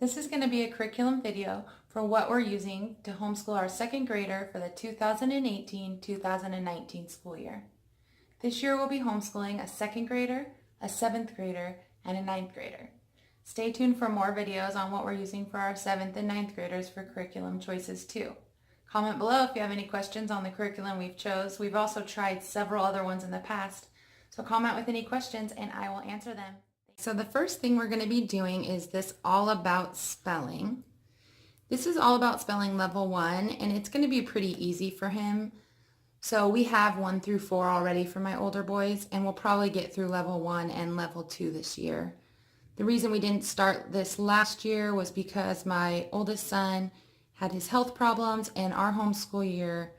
This is going to be a curriculum video for what we're using to homeschool our second grader for the 2018-2019 school year. This year we'll be homeschooling a second grader, a seventh grader, and a ninth grader. Stay tuned for more videos on what we're using for our seventh and ninth graders for curriculum choices too. Comment below if you have any questions on the curriculum we've chose. We've also tried several other ones in the past, so comment with any questions and I will answer them. So the first thing we're going to be doing is this all about spelling. This is all about spelling level 1, and it's going to be pretty easy for him. So we have 1 through 4 already for my older boys, and we'll probably get through level 1 and level 2 this year. The reason we didn't start this last year was because my oldest son had his health problems, and our homeschool year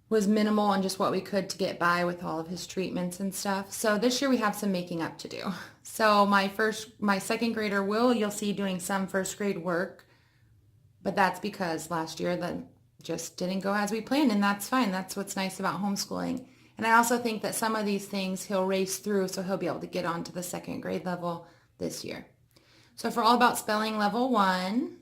was minimal on just what we could to get by with all of his treatments and stuff. So this year we have some making up to do. So my second grader you'll see doing some first grade work, but that's because last year that just didn't go as we planned, and that's fine. That's what's nice about homeschooling. And I also think that some of these things he'll race through, so he'll be able to get on to the second grade level this year. So for all about spelling level 1,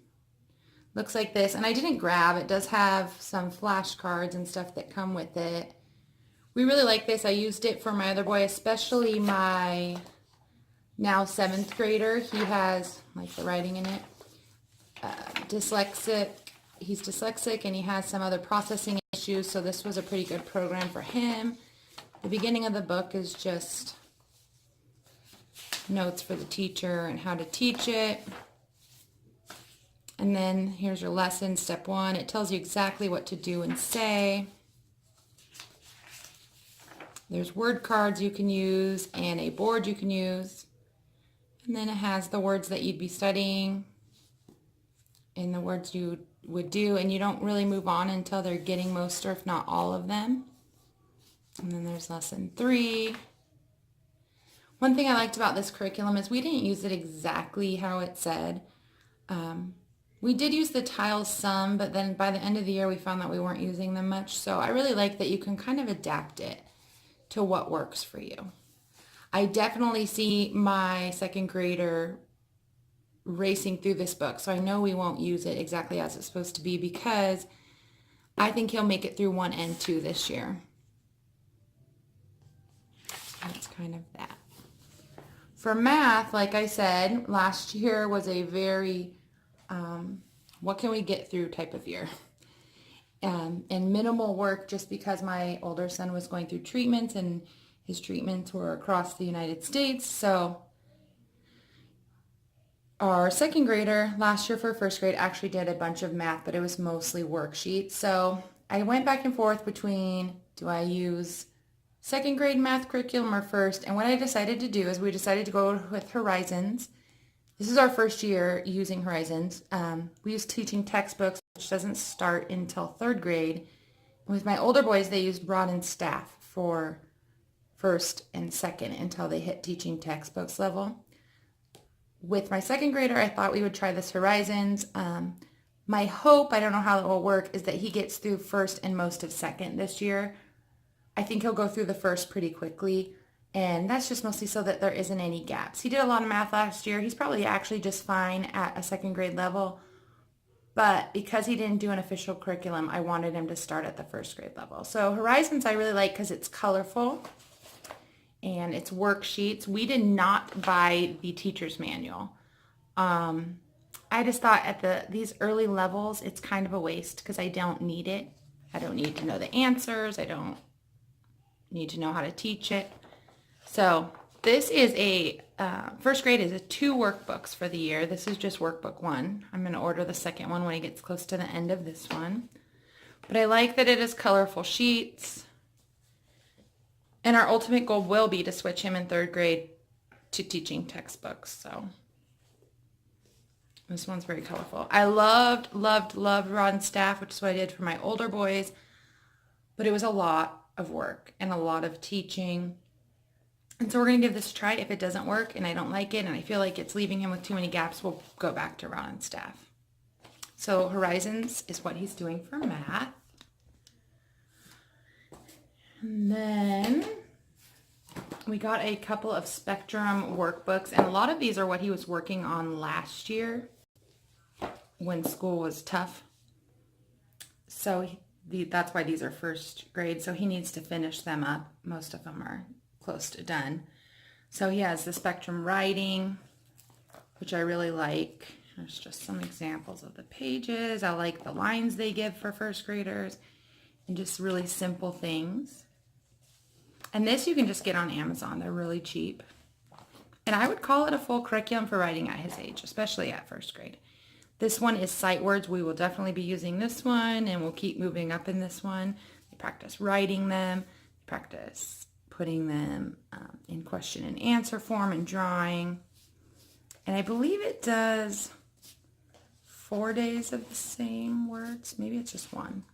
looks like this, and I didn't grab, it does have some flashcards and stuff that come with it. We really like this. I used it for my other boy, especially my now 7th grader. He has, like the writing in it, dyslexic. He's dyslexic and he has some other processing issues, so this was a pretty good program for him. The beginning of the book is just notes for the teacher and how to teach it. And then here's your lesson, step 1. It tells you exactly what to do and say. There's word cards you can use and a board you can use. And then it has the words that you'd be studying and the words you would do, and you don't really move on until they're getting most or if not all of them. And then there's lesson 3. One thing I liked about this curriculum is we didn't use it exactly how it said. We did use the tiles some, but then by the end of the year we found that we weren't using them much. So I really like that you can kind of adapt it to what works for you. I definitely see my second grader racing through this book, so I know we won't use it exactly as it's supposed to be because I think he'll make it through 1 and 2 this year. That's kind of that. For math, like I said, last year was a very what can we get through type of year. And minimal work just because my older son was going through treatments and his treatments were across the United States. So our second grader last year for first grade actually did a bunch of math, but it was mostly worksheets. So I went back and forth between, do I use second grade math curriculum or first? And what I decided to do is we decided to go with Horizons. This is our first year using Horizons. We use teaching textbooks, which doesn't start until 3rd grade. With my older boys, they used Broad and Staff for first and second until they hit teaching textbooks level. With my second grader, I thought we would try this Horizons. My hope, I don't know how it will work, is that he gets through first and most of second this year. I think he'll go through the first pretty quickly, and that's just mostly so that there isn't any gaps. He did a lot of math last year. He's probably actually just fine at a second grade level, but because he didn't do an official curriculum, I wanted him to start at the first grade level. So Horizons I really like because it's colorful and it's worksheets. We did not buy the teacher's manual. I just thought at these early levels, it's kind of a waste because I don't need it. I don't need to know the answers. I don't need to know how to teach it. So this is first grade is 2 workbooks for the year. This is just workbook 1. I'm going to order the second one when it gets close to the end of this one. But I like that it is colorful sheets. And our ultimate goal will be to switch him in 3rd grade to teaching textbooks. So this one's very colorful. I loved Rod and Staff, which is what I did for my older boys. But it was a lot of work and a lot of teaching. And so we're going to give this a try. If it doesn't work and I don't like it and I feel like it's leaving him with too many gaps, we'll go back to Rod and Staff. So Horizons is what he's doing for math. And then we got a couple of Spectrum workbooks, and a lot of these are what he was working on last year when school was tough. So that's why these are first grade. So he needs to finish them up. Most of them are close to done. So he has the Spectrum Writing, which I really like. There's just some examples of the pages. I like the lines they give for first graders and just really simple things. And this you can just get on Amazon. They're really cheap. And I would call it a full curriculum for writing at his age, especially at first grade. This one is sight words. We will definitely be using this one, and we'll keep moving up in this one. They practice writing them, practice putting them in question and answer form and drawing. And I believe it does 4 days of the same words. Maybe it's just one.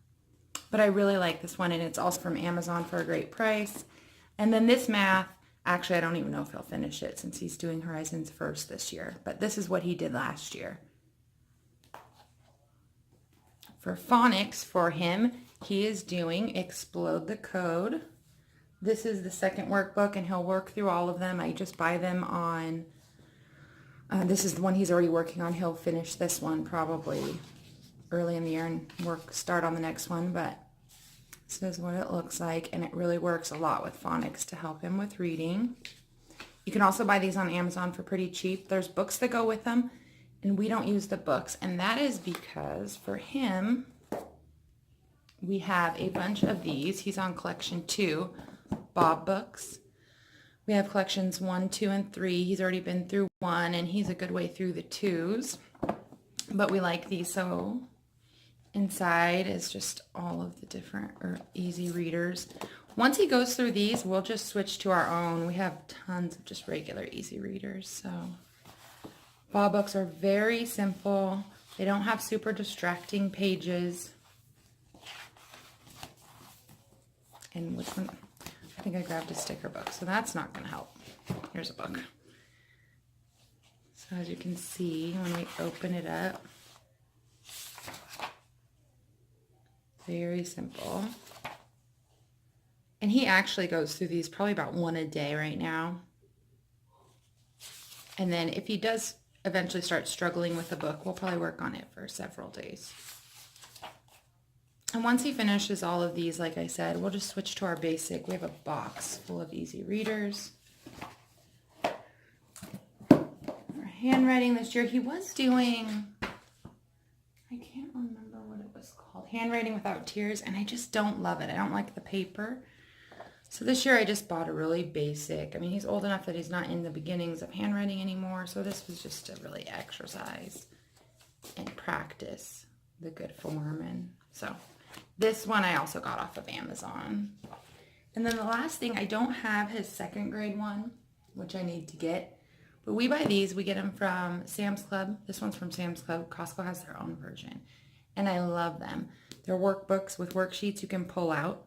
But I really like this one, and it's also from Amazon for a great price. And then this math, actually I don't even know if he'll finish it since he's doing Horizons first this year. But this is what he did last year. For phonics, for him, he is doing Explode the Code. This is the second workbook, and he'll work through all of them. I just buy them on, this is the one he's already working on. He'll finish this one probably early in the year and start on the next one, but this is what it looks like, and it really works a lot with phonics to help him with reading. You can also buy these on Amazon for pretty cheap. There's books that go with them, and we don't use the books, and that is because for him, we have a bunch of these. He's on collection 2, Bob books. We have collections 1, 2, and 3. He's already been through 1, and he's a good way through the 2s, but we like these. So inside is just all of the different easy readers. Once he goes through these, we'll just switch to our own. We have tons of just regular easy readers. So Bob books are very simple. They don't have super distracting pages. And which one? I think I grabbed a sticker book, so that's not going to help. Here's a book. So as you can see, when we open it up, very simple. And he actually goes through these probably about 1 a day right now. And then if he does eventually start struggling with the book, we'll probably work on it for several days. And once he finishes all of these, like I said, we'll just switch to our basic. We have a box full of easy readers. Our handwriting this year, he was doing, I can't remember what it was called, Handwriting Without Tears, and I just don't love it. I don't like the paper. So this year I just bought a really basic. I mean, he's old enough that he's not in the beginnings of handwriting anymore, so this was just to really exercise and practice the good form. And so this one I also got off of Amazon. And then the last thing, I don't have his second grade one, which I need to get. But we buy these. We get them from Sam's Club. This one's from Sam's Club. Costco has their own version. And I love them. They're workbooks with worksheets you can pull out.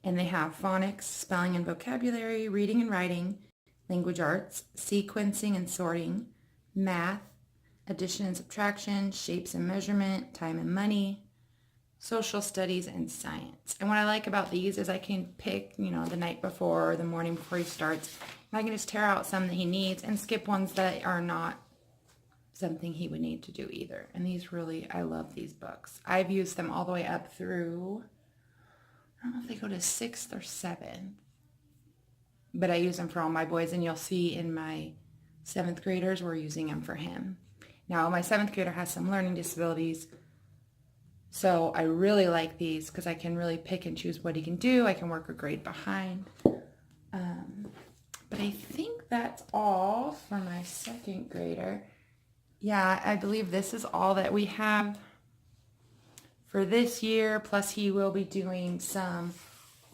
And they have phonics, spelling and vocabulary, reading and writing, language arts, sequencing and sorting, math, addition and subtraction, shapes and measurement, time and money, social studies, and science. And what I like about these is I can pick, the night before or the morning before he starts, and I can just tear out some that he needs and skip ones that are not something he would need to do either. And these really, I love these books. I've used them all the way up through, I don't know if they go to 6th or 7th, but I use them for all my boys, and you'll see in my 7th graders, we're using them for him. Now, my 7th grader has some learning disabilities, so I really like these because I can really pick and choose what he can do. I can work a grade behind. But I think that's all for my 2nd grader. Yeah, I believe this is all that we have for this year. Plus he will be doing some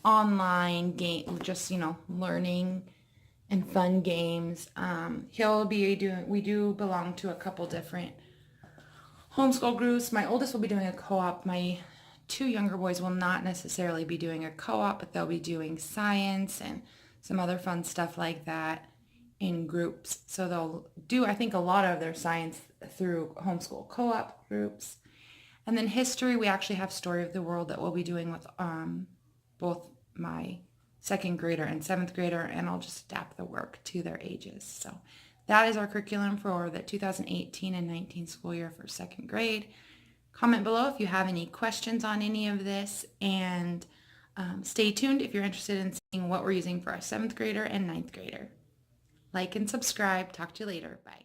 online game, just, learning and fun games. He'll be doing, we do belong to a couple different homeschool groups. My oldest will be doing a co-op. My 2 younger boys will not necessarily be doing a co-op, but they'll be doing science and some other fun stuff like that in groups. So they'll do, I think, a lot of their science through homeschool co-op groups. And then history, we actually have Story of the World that we'll be doing with both my second grader and seventh grader, and I'll just adapt the work to their ages. So that is our curriculum for the 2018 and 19 school year for second grade. Comment below if you have any questions on any of this, and stay tuned if you're interested in seeing what we're using for our seventh grader and ninth grader. Like and subscribe. Talk to you later. Bye.